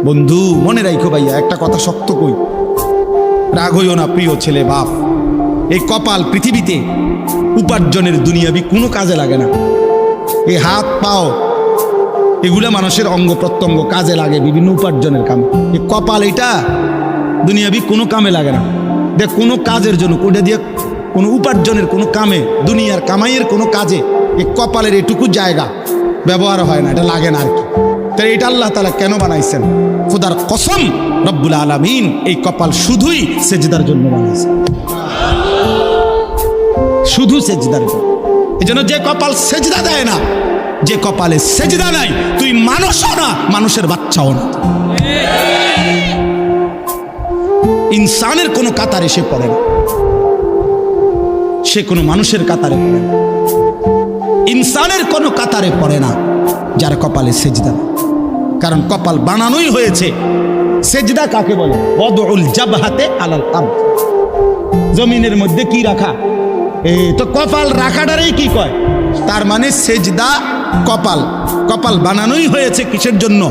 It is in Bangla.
বন্ধু মনে রাখো ভাইয়া, একটা কথা শক্ত কই, রাগ হইও না প্রিয় ছেলে বাপ। এই কপাল পৃথিবীতে উপার্জনের দুনিয়াবি কোনো কাজে লাগে না। এই হাত পাও এগুলা মানুষের অঙ্গ প্রত্যঙ্গ কাজে লাগে বিভিন্ন উপার্জনের কামে। এই কপাল এটা দুনিয়াবি কোনো কামে লাগে না। দেখ কোনো কাজের জন্য ওটা দিয়ে কোনো উপার্জনের কোনো কামে, দুনিয়ার কামাইয়ের কোনো কাজে এই কপালের এটুকু জায়গা ব্যবহার হয় না, এটা লাগে না আর কি। তাই এটা আল্লাহ তাআলা কেন বানাইছেন? খোদার কসম রব্বুল আলামিন এই কপাল শুধুই সেজদার জন্য বানাইছেন, শুধু সেজদার জন্য। এই জন্য যে কপাল সেজদা দেয় না, যে কপালে সেজদা নাই, তুই মানুষও না, মানুষের বাচ্চাও না। ইনসানের কোনো কাতারে সে পড়ে না, সে কোনো মানুষের কাতারে পড়ে না। ইনসানের কোনো কাতারে পড়ে না যার কপালে সেজদা। কারণ কপাল বানানোই হয়েছে। সেজদা কাকে বলে? ওয়াদউল জাবহাতে আলাল আরদ, জমিনের মধ্যে কি রাখা, এই তো কপাল রাখাটারই কি কয়। তার মানে সেজদা কপাল, কপাল বানানোই হয়েছে কিসের জন্য?